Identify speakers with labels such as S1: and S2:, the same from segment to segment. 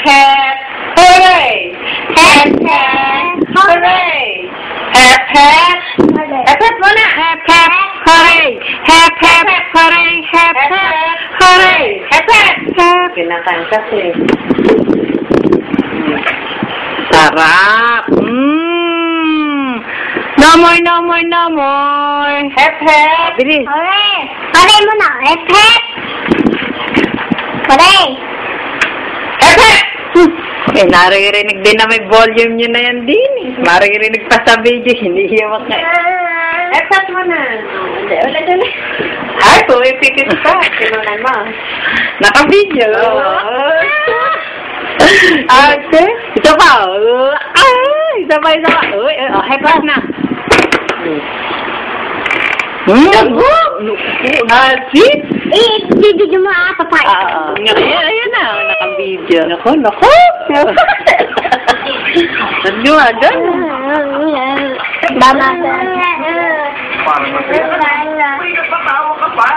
S1: hep, hooray! Hep, hep, hooray! Hep, hep, hep, hep muna!
S2: Hep, hep, hooray! Hep, hep, hooray! Hep, hep, hooray!
S1: Hep, hep!
S2: Hep.
S1: Pinakanta eh.
S2: Sarap! No more, no more, no more!
S1: Hep, hep!
S2: Bilis!
S3: Hooray! Hooray muna! Hep, hep! Hooray!
S1: Hep, hep!
S2: Eh, naririnig din na may volume nyo na yan din eh. Maririnig pa sa video, hindi hiyak na.
S1: Hep, hep muna.
S3: Ulit, ulit.
S1: Ay, pumipikit ka. Sinunan mo.
S2: Naka-video!
S1: Okay.
S2: Isa pa! Isa pa, isa pa! Uy, hep hep na!
S1: Asit!
S3: I-video mo ata pa.
S2: Ayan na, naka-video.
S1: Nako, nako! Ano nga dyan?
S3: Mama.
S4: May nagpatawa ka pa.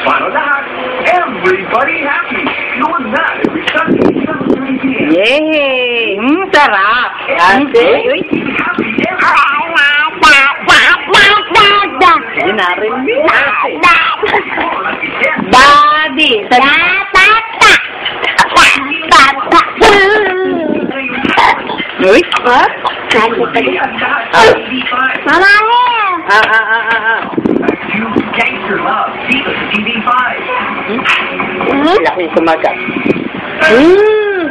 S4: Paano lahat? Everybody happy. Noon na, every Sunday, 7:30 p.m.
S2: Yay! Sarap!
S1: Ate?
S2: Uy! Hindi narinig. Daddy! Uy!
S3: Mama,
S4: Gangster Love, Divas sa TV5.
S1: Laki kumagat.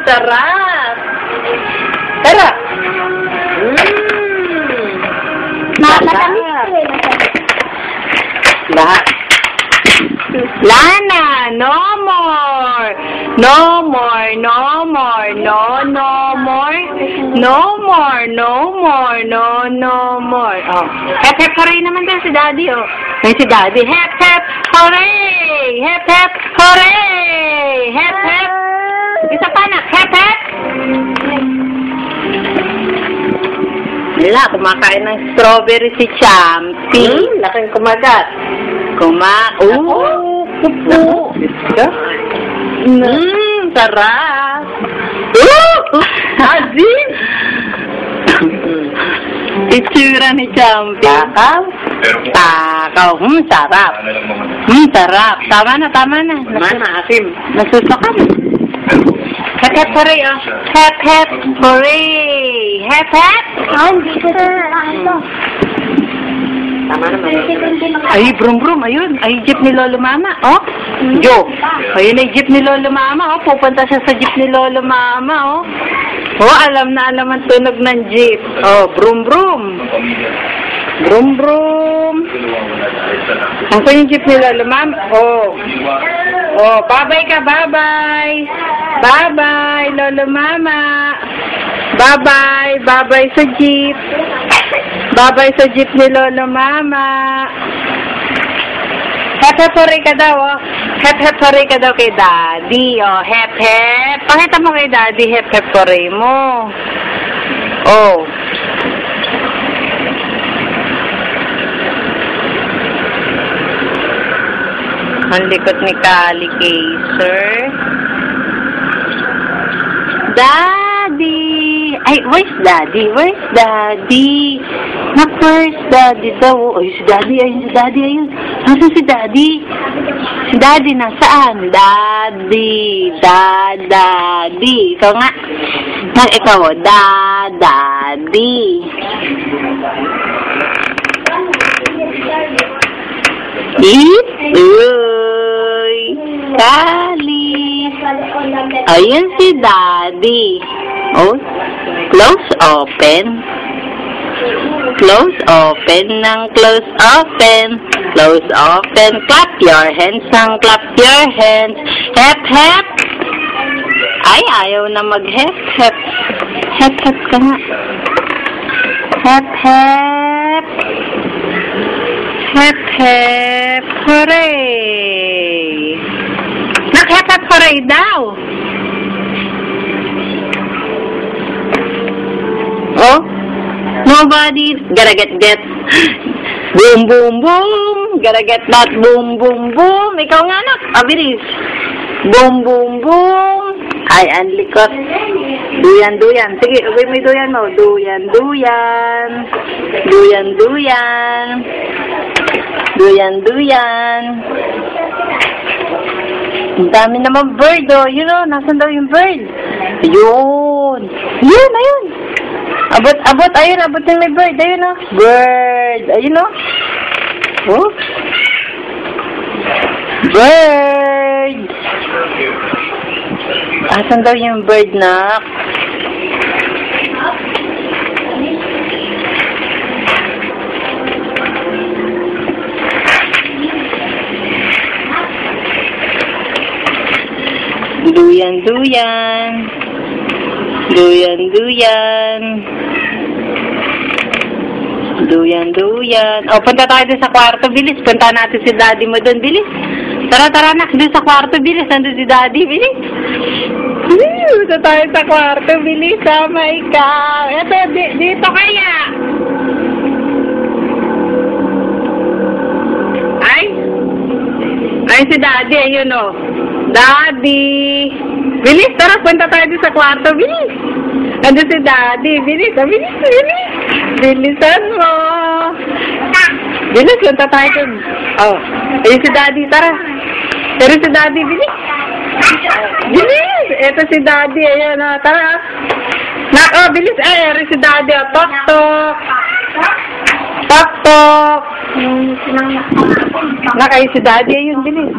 S1: Sarap! Sarap! Lahat.
S2: Lana, no more! No more, no more, no, no more. No more, no more, no, no more. Oh. Hep, hep, hooray naman din si Daddy, oh. Ay, si Daddy. Hep, hep, hooray! Hep, hep, hooray! Hep, hep. Isa pa na. Hep, hep. Wala, kumakain ng strawberry si Champy.
S1: Laking kumagat.
S2: Oh, pupo. Sarap. Azim. Itsura ni Champy.
S1: Takaw.
S2: Takaw. Sarap. Sarap. Tama na, tama na.
S1: Asim.
S2: Nasusukan. Hep, hep, hooray, oh. Hep, hep, hooray. Hep, hep.
S3: Hindi ko ito.
S1: Tama naman.
S2: Ay, brum brum, ayun. Ay, jeep ni Lolo Mama, oh. Jo. Ayun ay jeep ni Lolo Mama, oh. Pupunta siya sa jeep ni Lolo Mama, oh. Oh, alam na alam ang tunog ng jeep. Oh, brum brum. Brum brum. Ang yung jeep ni Lolo Mama? Oh. Oh, bye-bye ka, bye-bye. Bye-bye, Lolo Mama. Bye-bye, bye-bye sa jeep. Bye-bye sa jeep ni Lolo Mama. Hep, hep, hooray ka daw, oh. Hep, hep, hooray ka daw kay Daddy, oh. Hep, hep. Pakita mo kay Daddy, hep, hep, hooray mo. Oh. Ang likot ni Kali Kaiser. Daddy! Ay, where's Daddy? Where's Daddy? Not where's Daddy daw? Ay, si Daddy, ayun, si Daddy, ayun. Nasaan si Daddy? Si Daddy, nasaan? Daddy, Daddy. Ikaw nga. Ikaw, oh, Daddy. Eat? Uy! Kali! Ayun si Daddy. Oh, close open. Close open ng close open. Close open. Clap your hands ng clap your hands. Hep, hep. Ay, ayaw na mag-hep, hep. Hep, hep ka nga. Hep, hep. Hep, hep. Hooray! Nag-hep, hep, hooray daw. Oh, nobody gotta get. Boom, boom, boom. Gotta get that boom, boom, boom. Ikaw nga, anak. Abilis. Boom, boom, boom. Ay, ang likot. Duyan, duyan. Sige, ugay mo yung duyan mo. Duyan, duyan. Duyan, duyan. Duyan, duyan. Ang dami naman bird, oh. Yun, oh. Nasaan daw yung bird? Yun. Yun, ayun. Abot, abot. Ayun, abot yung may bird. Ayun, oh. Bird. Ayun, oh. Oh. Bird. Asan daw yung bird, nak? Duyan, duyan. Duyan, duyan. Duyan, duyan. O, punta tayo dun sa kwarto, bilis. Punta natin si daddy mo dun, bilis. Tara, tara, nak. Dun sa kwarto, bilis. Nandun si daddy, bilis. Punta tayo sa kwarto, bilis. Sama ikaw. Eto, dito kaya. Ay. Ay, si daddy, ayun, o. Daddy! Bilis, tara, punta tayo din sa kwarto, bilis! Nandun si daddy, bilis, bilis, bilis! Bilisan mo! Bilis, punta tayo dun. Oh, ayun si daddy, tara! Pero si daddy, bilis! Bilis! Eto si daddy, ayun, oh, tara! Nak, oh, bilis, ayun si daddy, oh, tok, tok! Tok, tok! Nak, ayun si daddy, ayun, bilis!